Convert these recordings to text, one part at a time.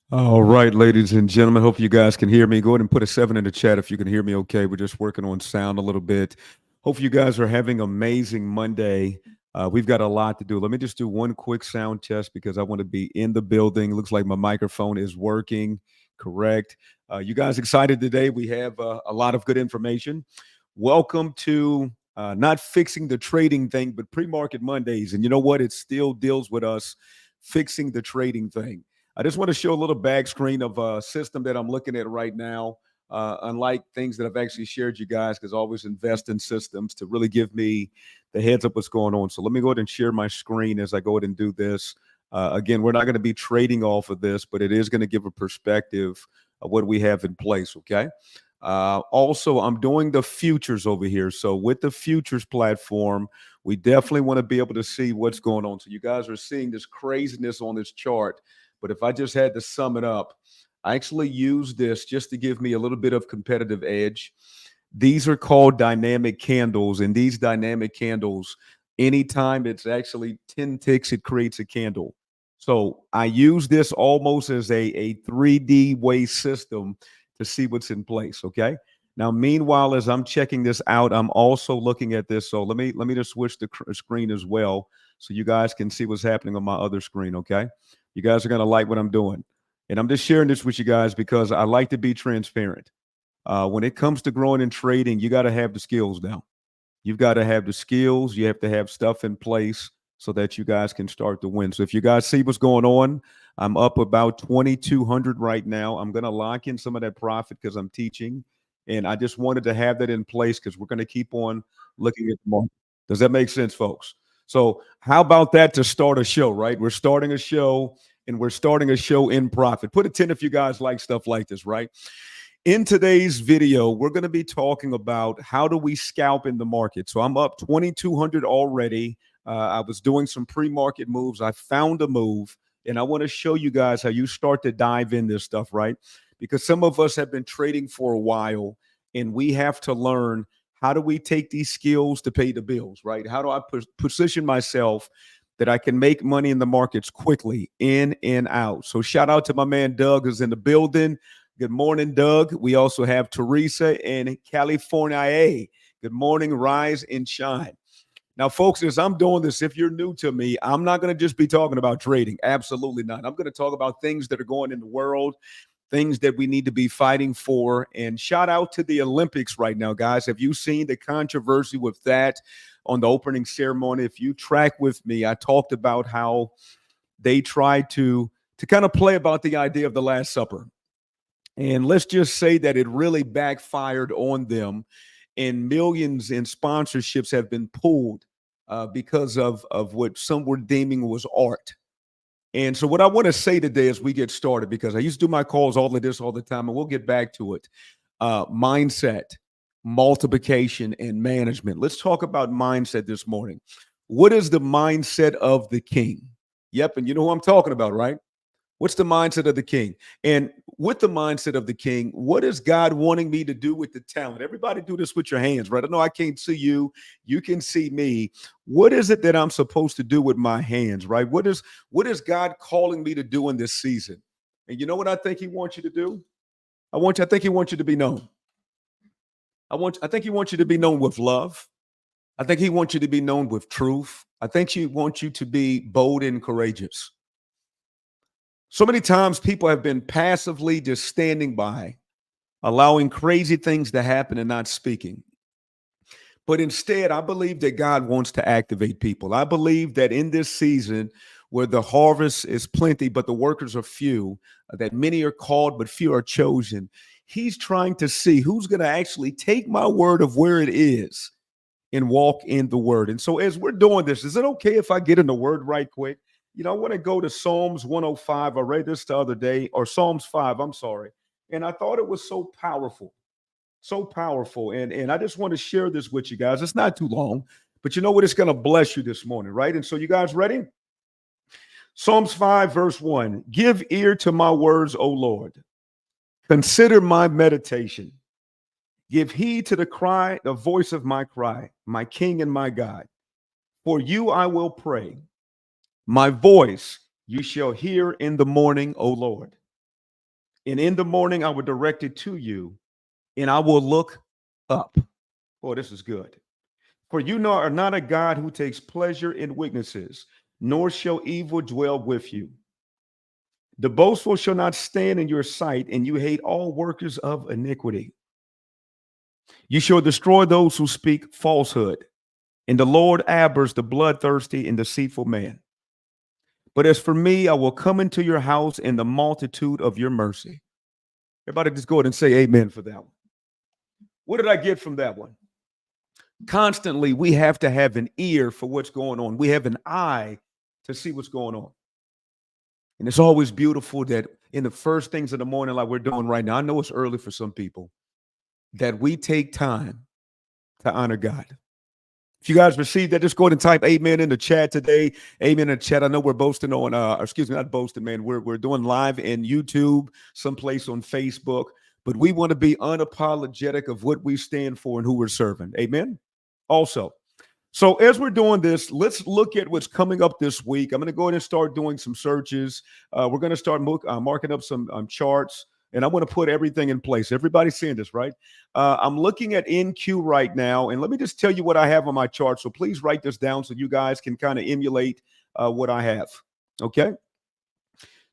All right, ladies and gentlemen, hope you guys can hear me. Go ahead and put a 7 in the chat if you can hear me okay. We're just working on sound a little bit. Hope you guys are having amazing Monday. We've got a lot to do. Let me just do one quick sound test because I want to be in the building. Looks like my microphone is working correct. You guys excited today? We have a lot of good information. Welcome to not fixing the trading thing, but pre-market Mondays. And you know what? It still deals with us fixing the trading thing. I just want to show a little back screen of a system that I'm looking at right now. Unlike things that I've actually shared you guys, because I always invest in systems to really give me the heads up what's going on. So let me go ahead and share my screen as I go ahead and do this. Again, we're not going to be trading off of this, but it is going to give a perspective of what we have in place, okay? Also, I'm doing the futures over here. So with the futures platform, we definitely want to be able to see what's going on. So you guys are seeing this craziness on this chart. But if I just had to sum it up, I actually use this just to give me a little bit of competitive edge. These are called dynamic candles. And these dynamic candles, anytime it's actually 10 ticks, it creates a candle. So I use this almost as a 3D way system to see what's in place. Okay. Now, meanwhile, as I'm checking this out, I'm also looking at this. So let me just switch the screen as well, so you guys can see what's happening on my other screen. Okay. You guys are going to like what I'm doing. And I'm just sharing this with you guys because I like to be transparent. When it comes to growing and trading, you got to have the skills now. You've got to have the skills. You have to have stuff in place so that you guys can start to win. So if you guys see what's going on, I'm up about 2,200 right now. I'm going to lock in some of that profit because I'm teaching. And I just wanted to have that in place because we're going to keep on looking at the market. Does that make sense, folks? So how about that to start a show, right? We're starting a show, and we're starting a show in profit. Put a 10 if you guys like stuff like this, right? In today's video, we're going to be talking about how do we scalp in the market. So I'm up 2,200 already. I was doing some pre-market moves. I found a move, and I want to show you guys how you start to dive in this stuff, right? Because some of us have been trading for a while, and we have to learn how do we take these skills to pay the bills, right? How do I position myself that I can make money in the markets quickly, in and out? So shout out to my man Doug who's in the building. Good morning, Doug. We also have Teresa in California. Good morning, rise and shine. Now, folks, as I'm doing this, if you're new to me, I'm not going to just be talking about trading. Absolutely not. I'm going to talk about things that are going in the world, things that we need to be fighting for. And shout out to the Olympics right now, guys. Have you seen the controversy with that on the opening ceremony? If you track with me, I talked about how they tried to kind of play about the idea of the Last Supper. And let's just say that it really backfired on them, and millions in sponsorships have been pulled because of what some were deeming was art. And so what I want to say today as we get started, because I used to do my calls all of this all the time, and we'll get back to it, mindset, multiplication, and management. Let's talk about mindset this morning. What is the mindset of the king? Yep, and you know who I'm talking about, right? What's the mindset of the king? And with the mindset of the king, what is God wanting me to do with the talent? Everybody do this with your hands, right? I know I can't see you. You can see me. What is it that I'm supposed to do with my hands, right? What is God calling me to do in this season? And you know what I think he wants you to do? I think he wants you to be known. I think he wants you to be known with love. I think he wants you to be known with truth. I think he wants you to be bold and courageous. So many times people have been passively just standing by, allowing crazy things to happen and not speaking. But instead, I believe that God wants to activate people. I believe that in this season, where the harvest is plenty, but the workers are few, that many are called, but few are chosen. He's trying to see who's going to actually take my word of where it is and walk in the word. And so, as we're doing this, is it okay if I get in the word right quick? I want to go to Psalms 105. I read this the other day, or Psalms 5, I'm sorry. And I thought it was so powerful, so powerful. And I just want to share this with you guys. It's not too long, but you know what? It's going to bless you this morning, right? And so, you guys ready? Psalms 5, verse 1. Give ear to my words, O Lord. Consider my meditation. Give heed to the voice of my cry, my King and my God. For you I will pray. My voice you shall hear in the morning, O Lord. And in the morning I will direct it to you, and I will look up. Boy, this is good. For you are not a God who takes pleasure in weaknesses, nor shall evil dwell with you. The boastful shall not stand in your sight, and you hate all workers of iniquity. You shall destroy those who speak falsehood, and the Lord abhors the bloodthirsty and deceitful man. But as for me, I will come into your house in the multitude of your mercy. Everybody just go ahead and say amen for that one. What did I get from that one? Constantly, we have to have an ear for what's going on. We have an eye to see what's going on. And it's always beautiful that in the first things of the morning, like we're doing right now, I know it's early for some people, that we take time to honor God. If you guys received that, just go ahead and type amen in the chat today. Amen in the chat. I know we're boasting on, excuse me, not boasting, man. We're doing live in YouTube, someplace on Facebook, but we want to be unapologetic of what we stand for and who we're serving. Amen. Also, so as we're doing this, let's look at what's coming up this week. I'm going to go ahead and start doing some searches. We're going to start marking up some charts. And I want to put everything in place. Everybody's seeing this, right? I'm looking at NQ right now. And let me just tell you what I have on my chart. So please write this down so you guys can kind of emulate what I have. Okay.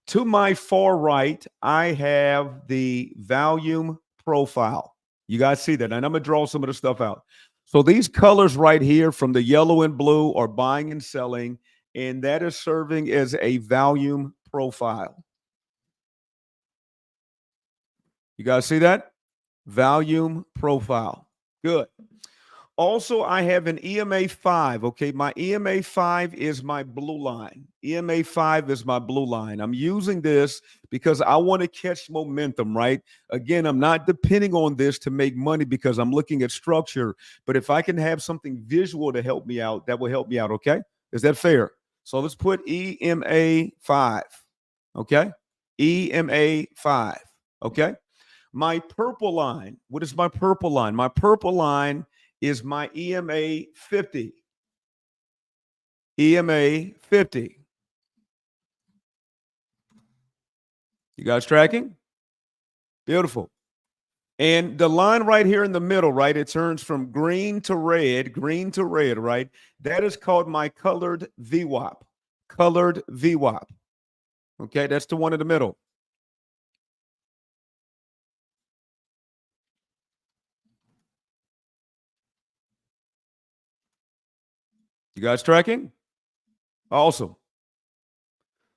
To my far right, I have the volume profile. You guys see that? And I'm going to draw some of the stuff out. So these colors right here from the yellow and blue are buying and selling. And that is serving as a volume profile. You guys see that? Volume profile. Good. Also, I have an EMA 5. Okay. My EMA 5 is my blue line. EMA 5 is my blue line. I'm using this because I want to catch momentum, right? Again, I'm not depending on this to make money because I'm looking at structure. But if I can have something visual to help me out, that will help me out. Okay. Is that fair? So let's put EMA 5. Okay. EMA 5. Okay. My purple line, what is my purple line? My purple line is my EMA 50. EMA 50. You guys tracking? Beautiful. And the line right here in the middle, right? It turns from green to red, right? That is called my colored VWAP. Colored VWAP. Okay, that's the one in the middle. You guys tracking? Awesome.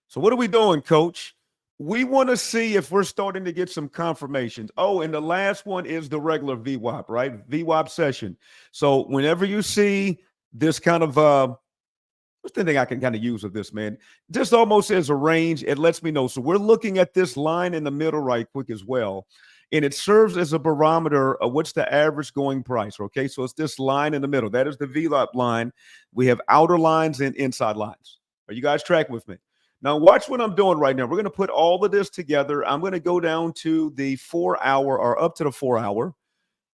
So what are we doing, Coach? We want to see if we're starting to get some confirmations. Oh, and the last one is the regular VWAP, right? VWAP session. So whenever you see this kind of what's the thing I can kind of use with this, man? Just almost as a range, it lets me know. So we're looking at this line in the middle right quick as well. And it serves as a barometer of what's the average going price. Okay. So it's this line in the middle. That is the VWAP line. We have outer lines and inside lines. Are you guys tracking with me? Now, watch what I'm doing right now. We're going to put all of this together. I'm going to go down to the 4 hour or up to the 4 hour.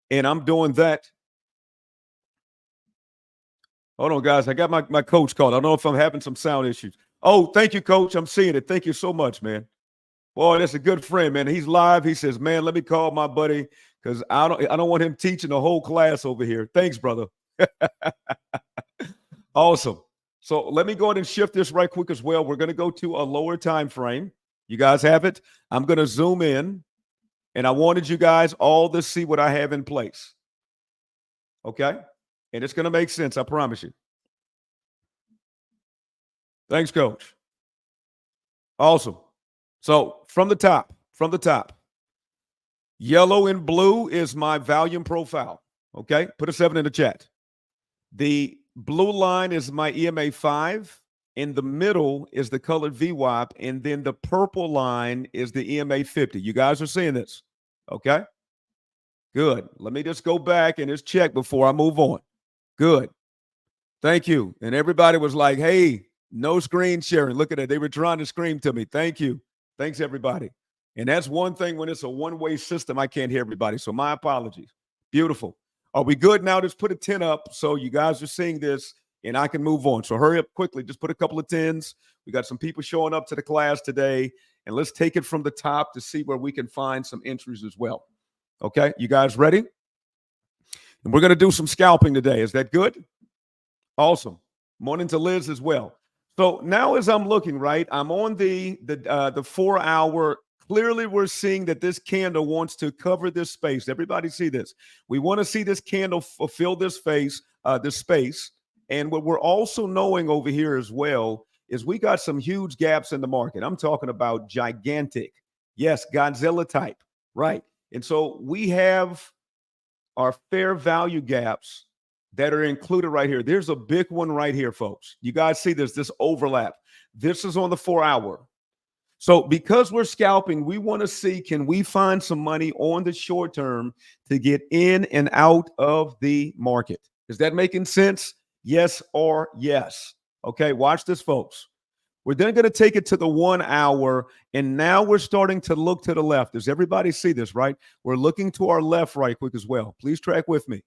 And I'm doing that. Hold on, guys. I got my coach called. I don't know if I'm having some sound issues. Oh, thank you, coach. I'm seeing it. Thank you so much, man. Boy, that's a good friend, man. He's live. He says, man, let me call my buddy because I don't want him teaching the whole class over here. Thanks, brother. Awesome. So let me go ahead and shift this right quick as well. We're going to go to a lower time frame. You guys have it? I'm going to zoom in, and I wanted you guys all to see what I have in place. Okay? And it's going to make sense, I promise you. Thanks, Coach. Awesome. So from the top, yellow and blue is my volume profile. Okay. Put a 7 in the chat. The blue line is my EMA 5. In the middle is the colored VWAP. And then the purple line is the EMA 50. You guys are seeing this. Okay. Good. Let me just go back and just check before I move on. Good. Thank you. And everybody was like, hey, no screen sharing. Look at it. They were trying to scream to me. Thank you. Thanks, everybody. And that's one thing when it's a one-way system, I can't hear everybody. So my apologies. Beautiful. Are we good now? Just put a 10 up so you guys are seeing this and I can move on. So hurry up quickly. Just put a couple of 10s. We got some people showing up to the class today. And let's take it from the top to see where we can find some entries as well. Okay, you guys ready? And we're going to do some scalping today. Is that good? Awesome. Morning to Liz as well. So now as I'm looking, right, I'm on the 4 hour. Clearly, we're seeing that this candle wants to cover this space. Everybody see this. We want to see this candle fill this space. And what we're also knowing over here as well is we got some huge gaps in the market. I'm talking about gigantic. Yes, Godzilla type. Right. And so we have our fair value gaps that are included right here. There's a big one right here, folks. You guys see this overlap. This is on the 4 hour. So because we're scalping, we want to see, can we find some money on the short term to get in and out of the market? Is that making sense? Yes or yes? Okay, watch this, folks. We're then going to take it to the 1 hour, and now we're starting to look to the left. Does everybody see this, right? We're looking to our left right quick as well. Please track with me.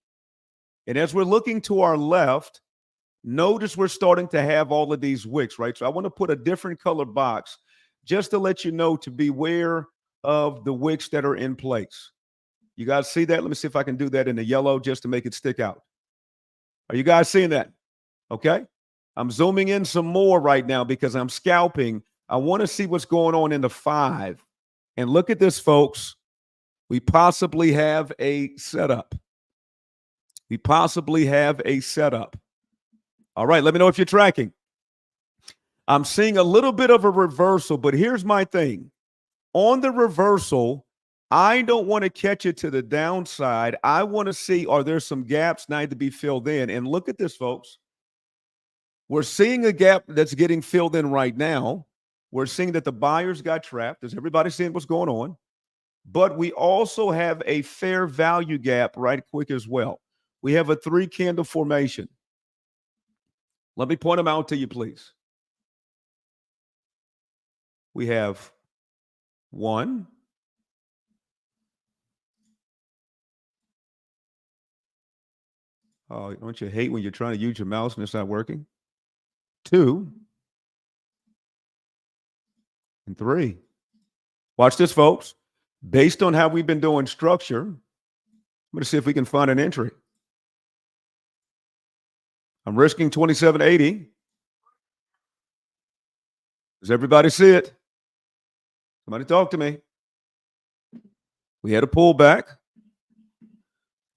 And as we're looking to our left, notice we're starting to have all of these wicks, right? So I want to put a different color box just to let you know to beware of the wicks that are in place. You guys see that? Let me see if I can do that in the yellow just to make it stick out. Are you guys seeing that? Okay. I'm zooming in some more right now because I'm scalping. I want to see what's going on in the 5. And look at this, folks. We possibly have a setup. All right, let me know if you're tracking. I'm seeing a little bit of a reversal, but here's my thing. On the reversal, I don't want to catch it to the downside. I want to see, are there some gaps need to be filled in? And look at this, folks. We're seeing a gap that's getting filled in right now. We're seeing that the buyers got trapped. Is everybody seeing what's going on? But we also have a fair value gap right quick as well. We have a 3 candle formation. Let me point them out to you, please. We have 1. Oh, don't you hate when you're trying to use your mouse and it's not working? 2 and 3. Watch this, folks. Based on how we've been doing structure, I'm going to see if we can find an entry. I'm risking 27.80. Does everybody see it? Somebody talk to me. We had a pullback.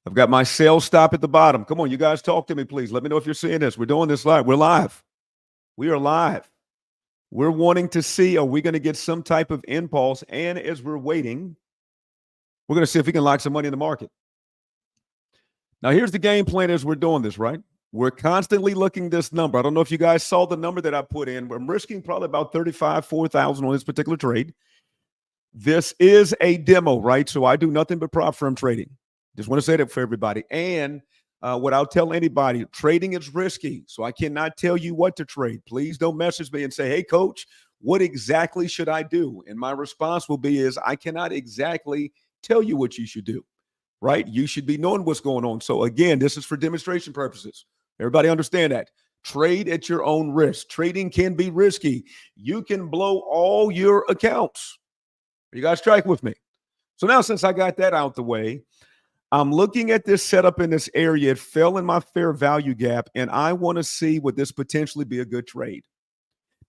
I've got my sell stop at the bottom. Come on, you guys talk to me, please. Let me know if you're seeing this. We're doing this live. We're live. We are live. We're wanting to see, are we going to get some type of impulse? And as we're waiting, we're going to see if we can lock some money in the market. Now, here's the game plan as we're doing this, right? We're constantly looking this number. I don't know if you guys saw the number that I put in. I'm risking probably about 4,000 on this particular trade. This is a demo, right? So I do nothing but prop firm trading. Just want to say that for everybody. And what I'll tell anybody, trading is risky. So I cannot tell you what to trade. Please don't message me and say, hey, coach, what exactly should I do? And my response will be is I cannot exactly tell you what you should do, right? You should be knowing what's going on. So again, this is for demonstration purposes. Everybody understand that. Trade at your own risk. Trading can be risky. You can blow all your accounts. You guys track with me? So now since I got that out the way, I'm looking at this setup in this area. It fell in my fair value gap, and I want to see would this potentially be a good trade.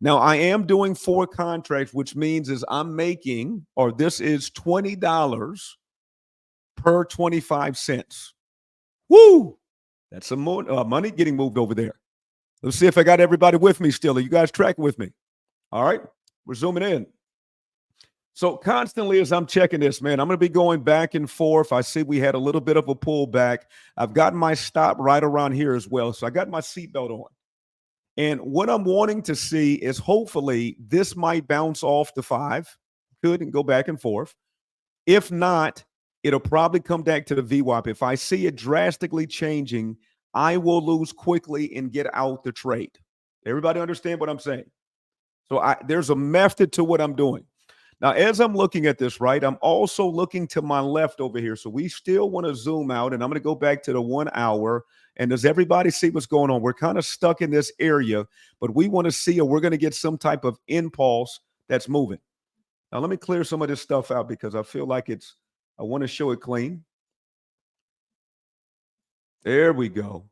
Now, I am doing 4 contracts, which means is I'm making, or this is $20 per 25 cents. Woo! That's some more money getting moved over there. Let's see if I got everybody with me still. Are you guys tracking with me? All right. We're zooming in. So constantly as I'm checking this, man, I'm going to be going back and forth. I see we had a little bit of a pullback. I've got my stop right around here as well. So I got my seatbelt on. And what I'm wanting to see is hopefully this might bounce off the 5, could, and go back and forth. If not, it'll probably come back to the VWAP. If I see it drastically changing, I will lose quickly and get out the trade. Everybody understand what I'm saying? So there's a method to what I'm doing. Now, as I'm looking at this, right, I'm also looking to my left over here. So we still want to zoom out, and I'm going to go back to the 1 hour. And does everybody see what's going on? We're kind of stuck in this area, but we want to see, or we're going to get some type of impulse that's moving. Now, let me clear some of this stuff out because I feel like I want to show it clean. There we go.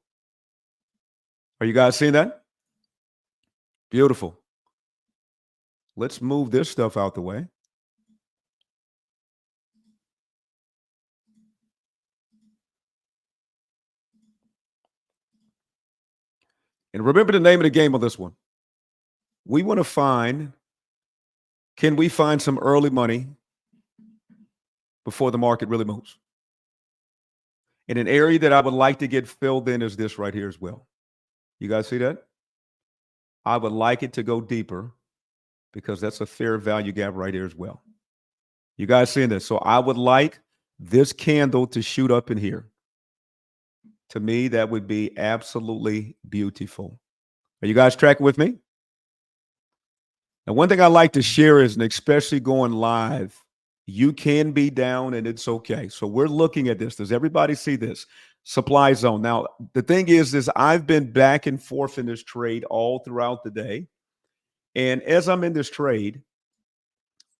Are you guys seeing that? Beautiful. Let's move this stuff out the way. And remember the name of the game of this one. We want to find, can we find some early money before the market really moves? And an area that I would like to get filled in is this right here as well. You guys see that? I would like it to go deeper because that's a fair value gap right here as well. You guys seeing this? So I would like this candle to shoot up in here. To me, that would be absolutely beautiful. Are you guys tracking with me? And one thing I like to share is, and especially going live, you can be down and it's okay. So we're looking at this. Does everybody see this? Supply zone. Now, the thing is I've been back and forth in this trade all throughout the day. And as I'm in this trade,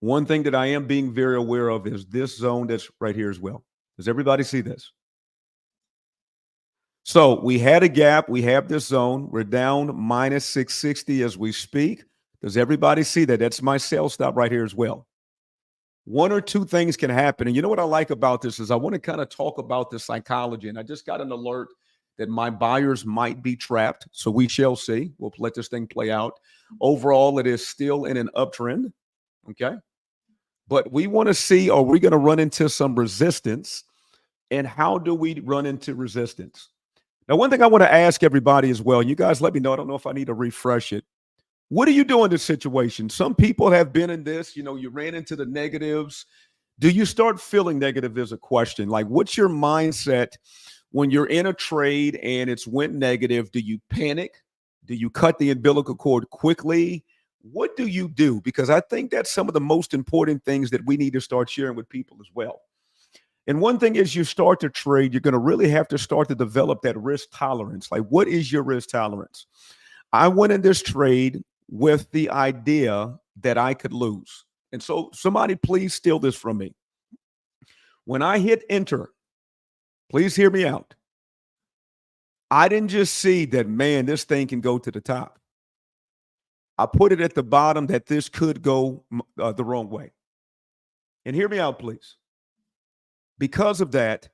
one thing that I am being very aware of is this zone that's right here as well. Does everybody see this? So we had a gap. We have this zone. We're down minus 660 as we speak. Does everybody see that? That's my sell stop right here as well. One or two things can happen. And you know what I like about this is I want to kind of talk about the psychology. And I just got an alert that my buyers might be trapped. So we shall see. We'll let this thing play out. Overall, it is still in an uptrend. Okay. But we want to see, are we going to run into some resistance? And how do we run into resistance? Now, one thing I want to ask everybody as well, you guys let me know. I don't know if I need to refresh it. What do you do in this situation? Some people have been in this, you ran into the negatives. Do you start feeling negative is a question. Like, what's your mindset when you're in a trade and it's went negative? Do you panic? Do you cut the umbilical cord quickly? What do you do? Because I think that's some of the most important things that we need to start sharing with people as well. And one thing is, you start to trade, you're going to really have to start to develop that risk tolerance. Like, what is your risk tolerance? I went in this trade with the idea that I could lose. And so somebody please steal this from me. When I hit enter, please hear me out. I didn't just see that, man, this thing can go to the top. I put it at the bottom that this could go the wrong way. And hear me out, please. Because of that,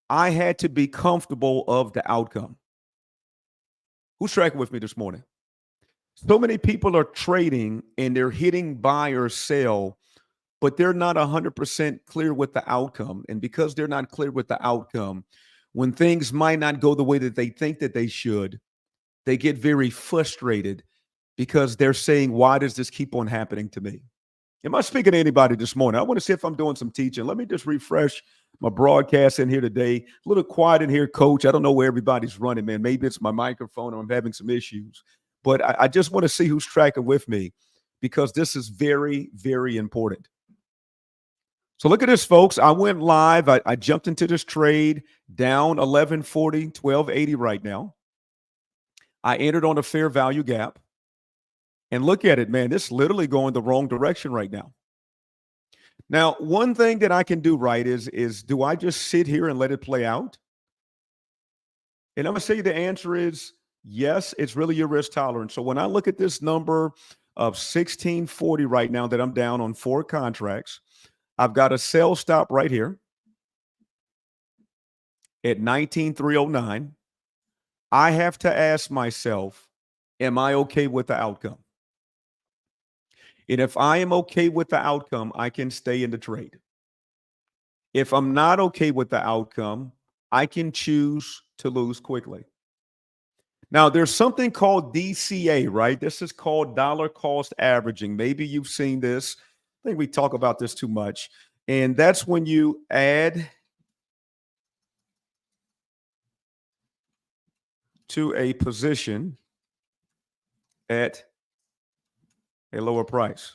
I had to be comfortable of the outcome. Who's tracking with me this morning? So many people are trading and they're hitting buy or sell, but they're not 100% clear with the outcome. And because they're not clear with the outcome, when things might not go the way that they think that they should, they get very frustrated because they're saying, why does this keep on happening to me? Am I speaking to anybody this morning? I want to see if I'm doing some teaching. Let me just refresh my broadcast in here today. A little quiet in here, coach. I don't know where everybody's running, man. Maybe it's my microphone or I'm having some issues. But I just want to see who's tracking with me because this is very, very important. So look at this, folks. I went live. I jumped into this trade down 1140, 1280 right now. I entered on a fair value gap. And look at it, man. This is literally going the wrong direction right now. Now, one thing that I can do right is do I just sit here and let it play out? And I'm going to say the answer is yes, it's really your risk tolerance. So when I look at this number of 1640 right now that I'm down on 4 contracts, I've got a sell stop right here at 19,309. I have to ask myself, am I okay with the outcome? And if I am okay with the outcome, I can stay in the trade. If I'm not okay with the outcome, I can choose to lose quickly. Now, there's something called DCA, right? This is called dollar cost averaging. Maybe you've seen this. I think we talk about this too much. And that's when you add to a position at a lower price.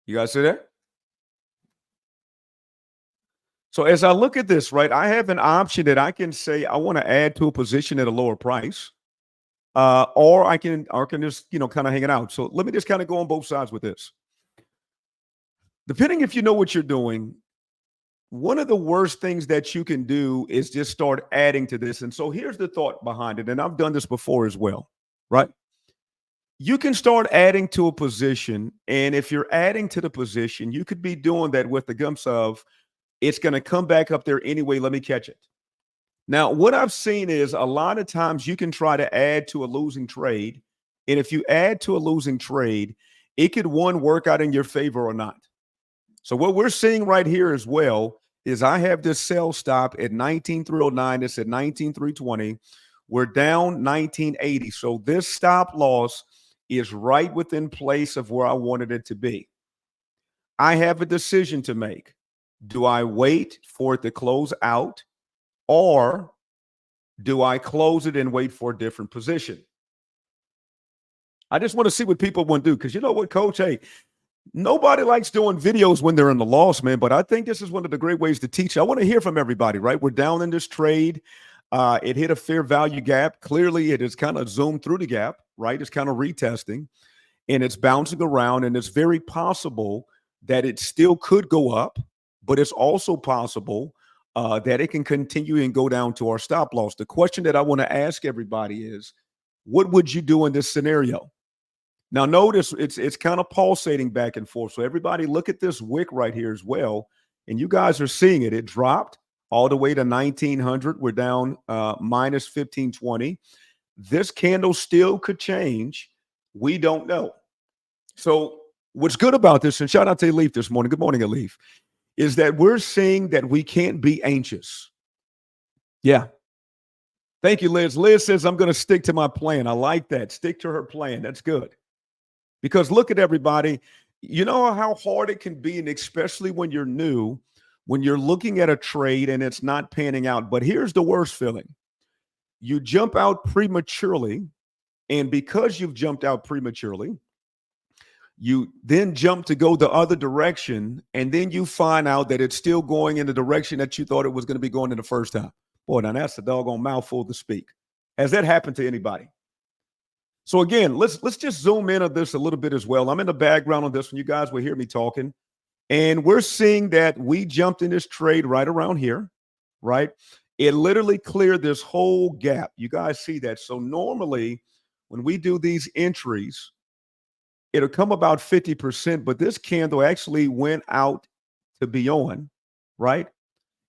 You guys see that? So as I look at this, right, I have an option that I can say I want to add to a position at a lower price, or I can just kind of hang it out. So let me just kind of go on both sides with this. Depending if you know what you're doing, one of the worst things that you can do is just start adding to this. And so here's the thought behind it, and I've done this before as well, right? You can start adding to a position, and if you're adding to the position, you could be doing that with the gumps of it's going to come back up there anyway. Let me catch it. Now, what I've seen is a lot of times you can try to add to a losing trade. And if you add to a losing trade, it could one work out in your favor or not. So, what we're seeing right here as well is I have this sell stop at 19,309. It's at 19,320. We're down 1980. So, this stop loss is right within place of where I wanted it to be. I have a decision to make. Do I wait for it to close out, or do I close it and wait for a different position? I just want to see what people want to do, because you know what, Coach? Hey, nobody likes doing videos when they're in the loss, man, but I think this is one of the great ways to teach. I want to hear from everybody, right? We're down in this trade. It hit a fair value gap. Clearly, it has kind of zoomed through the gap, right? It's kind of retesting, and it's bouncing around, and it's very possible that it still could go up, but it's also possible that it can continue and go down to our stop loss. The question that I want to ask everybody is, what would you do in this scenario? Now, notice it's kind of pulsating back and forth. So everybody look at this wick right here as well. And you guys are seeing it. It dropped all the way to 1900. We're down minus 1520. This candle still could change. We don't know. So what's good about this, and shout out to Elif this morning. Good morning, Elif, is that we're seeing that we can't be anxious. Yeah. Thank you, Liz. Liz says, I'm going to stick to my plan. I like that. Stick to her plan. That's good. Because look at everybody. You know how hard it can be, and especially when you're new, when you're looking at a trade and it's not panning out. But here's the worst feeling. You jump out prematurely, and because you've jumped out prematurely, you then jump to go the other direction, and then you find out that it's still going in the direction that you thought it was going to be going in the first time. Boy, now that's a doggone mouthful to speak. Has that happened to anybody? So again, let's just zoom in on this a little bit as well. I'm in the background on this one. You guys will hear me talking. And we're seeing that we jumped in this trade right around here, right? It literally cleared this whole gap. You guys see that. So normally when we do these entries, it'll come about 50%, but this candle actually went out to be on, right?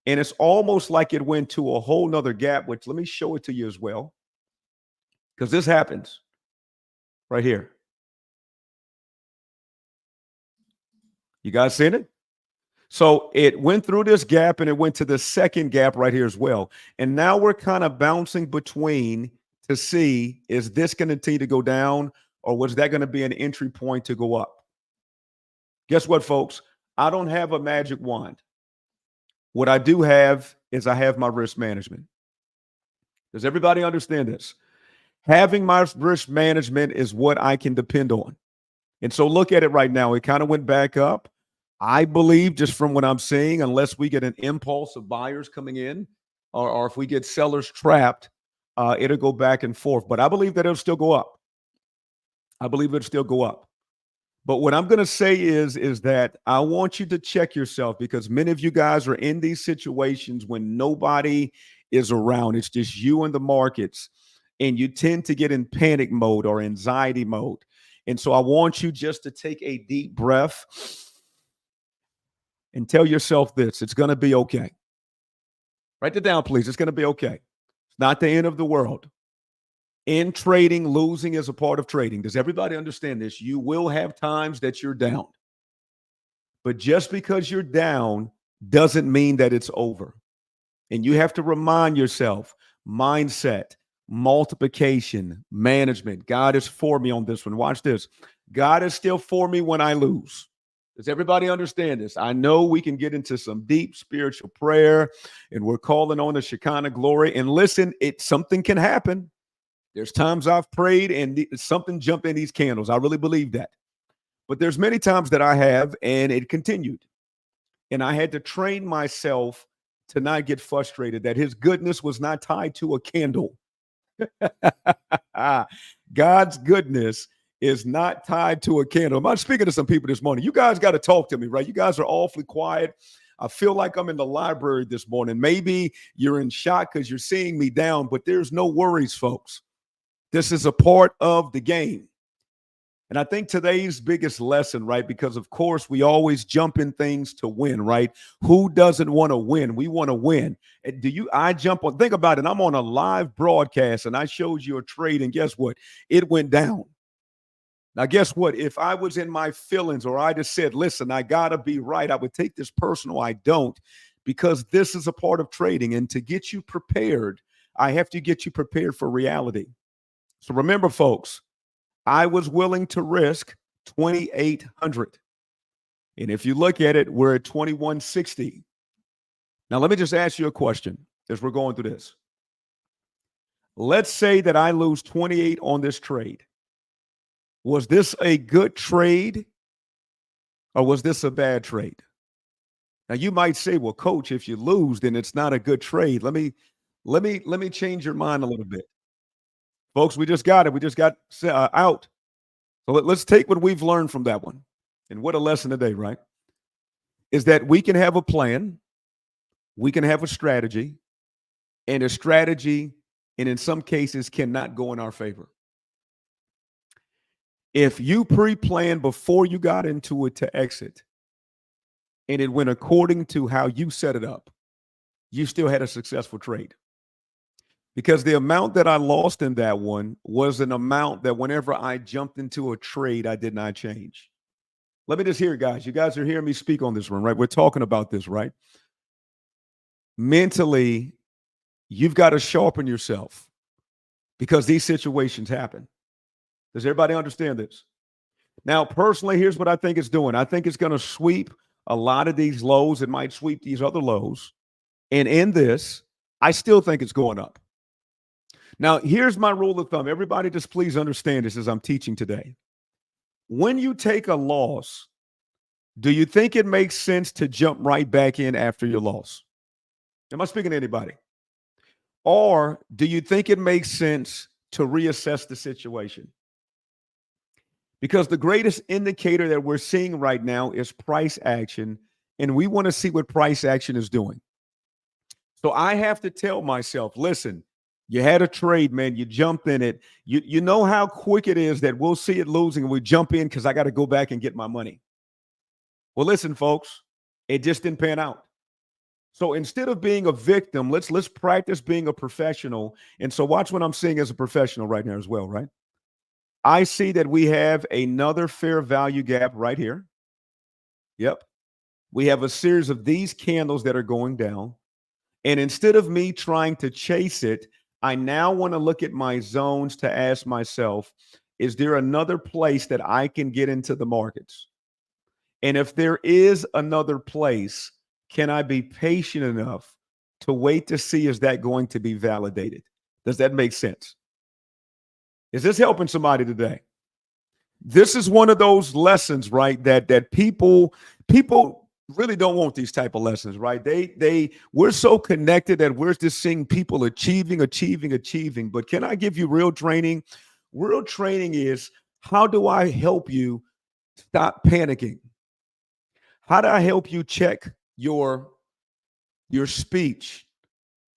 And it's almost like it went to a whole nother gap, which let me show it to you as well, because this happens right here. You guys seen it? So it went through this gap and it went to the second gap right here as well. And now we're kind of bouncing between to see, is this going to continue to go down, or was that going to be an entry point to go up? Guess what, folks? I don't have a magic wand. What I do have is I have my risk management. Does everybody understand this? Having my risk management is what I can depend on. And so look at it right now. It kind of went back up. I believe, just from what I'm seeing, unless we get an impulse of buyers coming in, or if we get sellers trapped, it'll go back and forth. But I believe that it'll still go up. I believe it'll still go up. But what I'm going to say is that I want you to check yourself, because many of you guys are in these situations when nobody is around. It's just you and the markets, and you tend to get in panic mode or anxiety mode. And so I want you just to take a deep breath and tell yourself this: it's going to be okay. Write it down, please. It's going to be okay. It's not the end of the world. In trading, losing is a part of trading. Does everybody understand this? You will have times that you're down, but just because you're down doesn't mean that it's over. And you have to remind yourself mindset, multiplication, management. God is for me on this one. Watch this. God is still for me when I lose. Does everybody understand this? I know we can get into some deep spiritual prayer and we're calling on the Shekinah glory. And listen, something can happen. There's times I've prayed and something jumped in these candles. I really believe that. But there's many times that I have and it continued. And I had to train myself to not get frustrated that his goodness was not tied to a candle. God's goodness is not tied to a candle. I'm speaking to some people this morning. You guys got to talk to me, right? You guys are awfully quiet. I feel like I'm in the library this morning. Maybe you're in shock because you're seeing me down, but there's no worries, folks. This is a part of the game. And I think today's biggest lesson, right? Because of course we always jump in things to win, right? Who doesn't want to win? We want to win. I jump on, think about it. I'm on a live broadcast and I showed you a trade and guess what? It went down. Now, guess what? If I was in my feelings or I just said, listen, I got to be right, I would take this personal. I don't, because this is a part of trading. And to get you prepared, I have to get you prepared for reality. So remember, folks, I was willing to risk 2,800. And if you look at it, we're at 2,160. Now, let me just ask you a question as we're going through this. Let's say that I lose 28 on this trade. Was this a good trade or was this a bad trade? Now, you might say, well, coach, if you lose, then it's not a good trade. Let me change your mind a little bit. Folks, we just got it. We just got out. So let's take what we've learned from that one. And what a lesson today, right? Is that we can have a plan, we can have a strategy, and a strategy, and in some cases, cannot go in our favor. If you pre-planned before you got into it to exit, and it went according to how you set it up, you still had a successful trade. Because the amount that I lost in that one was an amount that whenever I jumped into a trade, I did not change. Let me just hear it, guys. You guys are hearing me speak on this one, right? We're talking about this, right? Mentally, you've got to sharpen yourself because these situations happen. Does everybody understand this? Now, personally, here's what I think it's doing. I think it's going to sweep a lot of these lows. It might sweep these other lows. And in this, I still think it's going up. Now, here's my rule of thumb. Everybody just please understand this as I'm teaching today. When you take a loss, do you think it makes sense to jump right back in after your loss? Am I speaking to anybody? Or do you think it makes sense to reassess the situation? Because the greatest indicator that we're seeing right now is price action, and we want to see what price action is doing. So I have to tell myself, listen, you had a trade, man. You jumped in it. You know how quick it is that we'll see it losing and we jump in because I got to go back and get my money. Well, listen, folks, it just didn't pan out. So instead of being a victim, let's practice being a professional. And so watch what I'm seeing as a professional right now as well, right? I see that we have another fair value gap right here. Yep. We have a series of these candles that are going down. And instead of me trying to chase it, I now want to look at my zones to ask myself, is there another place that I can get into the markets? And if there is another place, can I be patient enough to wait to see, is that going to be validated? Does that make sense? Is this helping somebody today? This is one of those lessons, right? That people really don't want these type of lessons, right? We're so connected that we're just seeing people achieving. But can I give you real training? Real training is, how do I help you stop panicking? How do I help you check your speech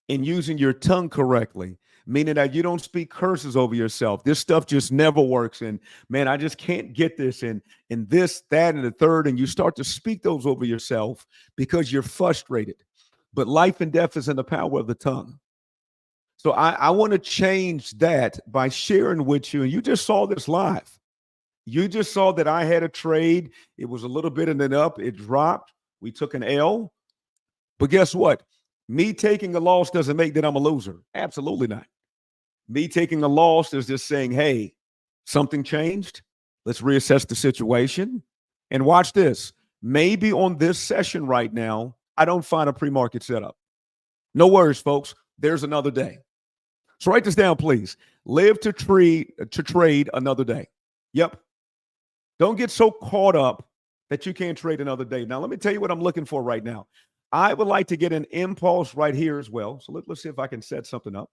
and using your tongue correctly? Meaning that you don't speak curses over yourself. This stuff just never works. And man, I just can't get this. And this, that, and the third. And you start to speak those over yourself because you're frustrated. But life and death is in the power of the tongue. So I want to change that by sharing with you. And you just saw this live. You just saw that I had a trade. It was a little bit and then up. It dropped. We took an L. But guess what? Me taking a loss doesn't make that I'm a loser. Absolutely not. Me taking a loss is just saying, hey, something changed. Let's reassess the situation. And watch this. Maybe on this session right now, I don't find a pre-market setup. No worries, folks. There's another day. So write this down, please. Live to trade another day. Yep. Don't get so caught up that you can't trade another day. Now, let me tell you what I'm looking for right now. I would like to get an impulse right here as well. So let's see if I can set something up.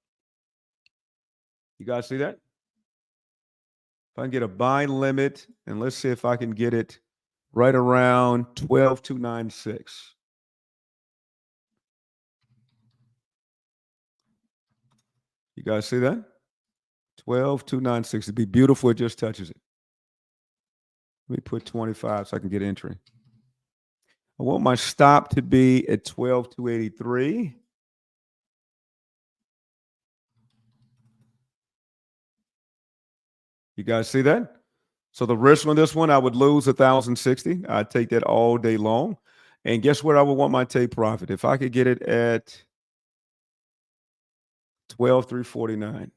You guys see that? If I can get a buy limit, and let's see if I can get it right around 12,296. You guys see that? 12,296. It'd be beautiful. It just touches it. Let me put 25 so I can get entry. I want my stop to be at 12,283. You guys see that? So the risk on this one, I would lose 1,060. I'd take that all day long. And guess where I would want my take profit? If I could get it at 12,349.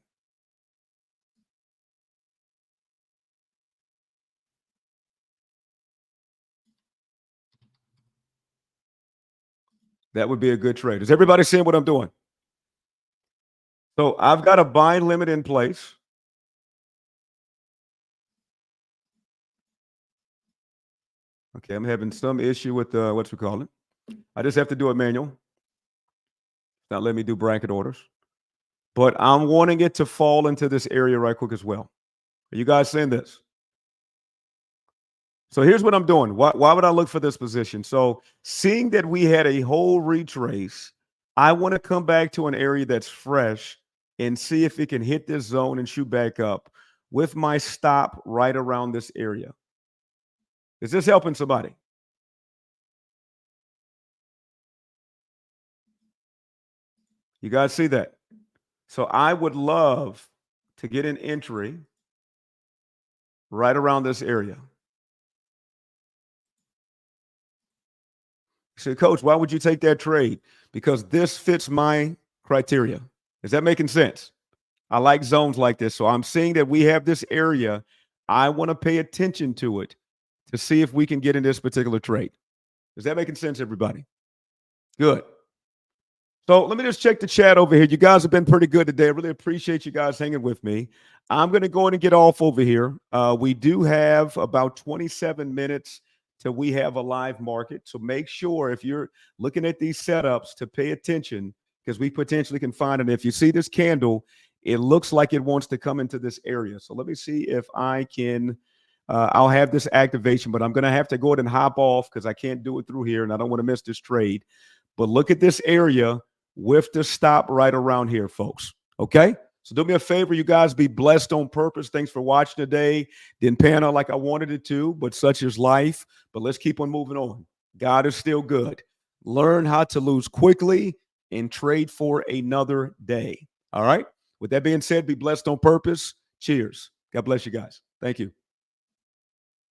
That would be a good trade. Is everybody seeing what I'm doing? So I've got a buy limit in place. Okay, I'm having some issue with what you call it. I just have to do it manual. Not let me do bracket orders. But I'm wanting it to fall into this area right quick as well. Are you guys seeing this? So here's what I'm doing. Why would I look for this position? So seeing that we had a whole retrace, I want to come back to an area that's fresh and see if it can hit this zone and shoot back up with my stop right around this area. Is this helping somebody? You guys see that? So I would love to get an entry right around this area. You say, Coach, why would you take that trade? Because this fits my criteria. Is that making sense? I like zones like this. So I'm seeing that we have this area. I want to pay attention to it to see if we can get in this particular trade. Is that making sense, everybody? Good. So let me just check the chat over here. You guys have been pretty good today. I really appreciate you guys hanging with me. I'm going to go ahead and get off over here. We do have about 27 minutes till we have a live market. So make sure if you're looking at these setups to pay attention because we potentially can find it. If you see this candle, it looks like it wants to come into this area. So let me see if I can. I'll have this activation, but I'm going to have to go ahead and hop off because I can't do it through here, and I don't want to miss this trade. But look at this area with the stop right around here, folks. Okay? So do me a favor, you guys be blessed on purpose. Thanks for watching today. Didn't pan out like I wanted it to, but such is life. But let's keep on moving on. God is still good. Learn how to lose quickly and trade for another day. All right? With that being said, be blessed on purpose. Cheers. God bless you guys. Thank you.